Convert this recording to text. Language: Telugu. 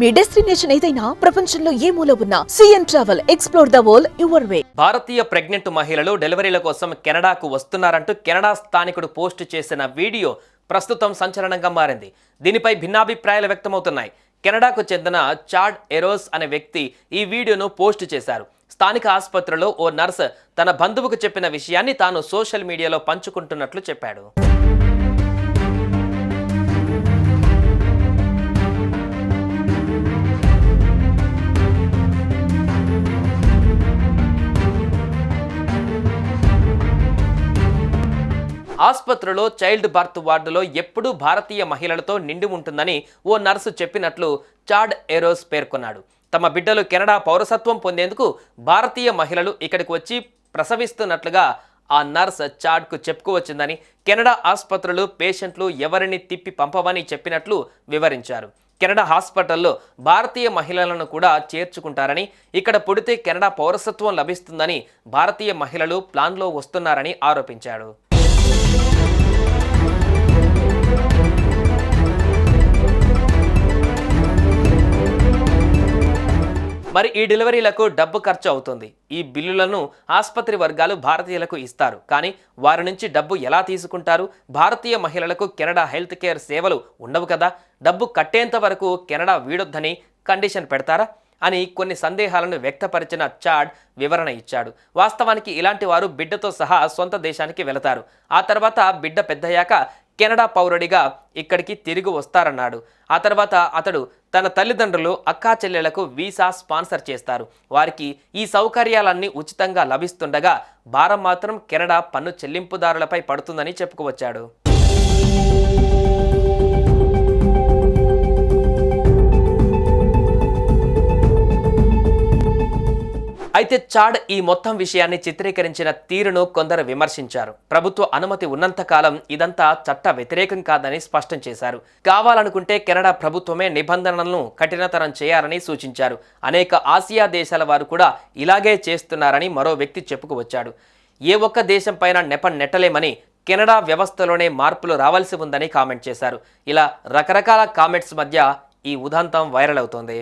మీ డెస్టినేషన్ ఏదైనా ప్రపంచంలో ఏ మూల ఉన్నా CN travel explore the world your way. భారతీయ ప్రెగ్నెంట్ మహిళలు డెలివరీల కోసం కెనడాకు వస్తున్నారంటూ కెనడా స్థానికుడు పోస్ట్ చేసిన వీడియో ప్రస్తుతం సంచలనంగా మారింది. దీనిపై భిన్నాభిప్రాయాలు వ్యక్తమవుతున్నాయి. కెనడాకు చెందిన చాడ్ ఎరోస్ అనే వ్యక్తి ఈ వీడియోను పోస్ట్ చేశారు. స్థానిక ఆసుపత్రిలో ఓ నర్స్ తన బంధువుకు చెప్పిన విషయాన్ని తాను సోషల్ మీడియాలో పంచుకుంటున్నట్లు చెప్పాడు. ఆసుపత్రిలో చైల్డ్ బర్త్ వార్డులో ఎప్పుడూ భారతీయ మహిళలతో నిండి ఉంటుందని ఓ నర్సు చెప్పినట్లు చాడ్ ఎరోస్ పేర్కొన్నాడు. తమ బిడ్డలు కెనడా పౌరసత్వం పొందేందుకు భారతీయ మహిళలు ఇక్కడికి వచ్చి ప్రసవిస్తున్నట్లుగా ఆ నర్స్ చాడ్కు చెప్పుకోవచ్చిందని, కెనడా ఆసుపత్రులు పేషెంట్లు ఎవరిని తిప్పి పంపవని చెప్పినట్లు వివరించారు. కెనడా హాస్పిటల్లో భారతీయ మహిళలను కూడా చేర్చుకుంటారని, ఇక్కడ పుడితే కెనడా పౌరసత్వం లభిస్తుందని భారతీయ మహిళలు ప్లాన్లో వస్తున్నారని ఆరోపించాడు. మరి ఈ డెలివరీలకు డబ్బు ఖర్చు అవుతుంది. ఈ బిల్లులను ఆసుపత్రి వర్గాలు భారతీయులకు ఇస్తారు. కానీ వారి నుంచి డబ్బు ఎలా తీసుకుంటారు? భారతీయ మహిళలకు కెనడా హెల్త్ కేర్ సేవలు ఉండవు కదా? డబ్బు కట్టేంత వరకు కెనడా వీడొద్దని కండిషన్ పెడతారా అని కొన్ని సందేహాలను వ్యక్తపరిచిన చాడ్ వివరణ ఇచ్చాడు. వాస్తవానికి ఇలాంటి వారు బిడ్డతో సహా సొంత దేశానికి వెళతారు. ఆ తర్వాత బిడ్డ పెద్దయ్యాక కెనడా పౌరుడిగా ఇక్కడికి తిరిగి వస్తారన్నాడు. ఆ తర్వాత అతడు తన తల్లిదండ్రులు, అక్కా చెల్లెలకు వీసా స్పాన్సర్ చేస్తారు. వారికి ఈ సౌకర్యాలన్నీ ఉచితంగా లభిస్తుండగా భారం మాత్రం కెనడా పన్ను చెల్లింపుదారులపై పడుతుందని చెప్పుకోవచ్చాడు. అయితే చాడ్ ఈ మొత్తం విషయాన్ని చిత్రీకరించిన తీరును కొందరు విమర్శించారు. ప్రభుత్వ అనుమతి ఉన్నంతకాలం ఇదంతా చట్ట వ్యతిరేకం కాదని స్పష్టం చేశారు. కావాలనుకుంటే కెనడా ప్రభుత్వమే నిబంధనలను కఠినతరం చేయాలని సూచించారు. అనేక ఆసియా దేశాల వారు కూడా ఇలాగే చేస్తున్నారని మరో వ్యక్తి చెప్పుకువచ్చాడు. ఏ ఒక్క దేశం పైన నెట్టలేమని, కెనడా వ్యవస్థలోనే మార్పులు రావాల్సి ఉందని కామెంట్ చేశారు. ఇలా రకరకాల కామెంట్స్ మధ్య ఈ ఉదంతం వైరల్ అవుతోంది.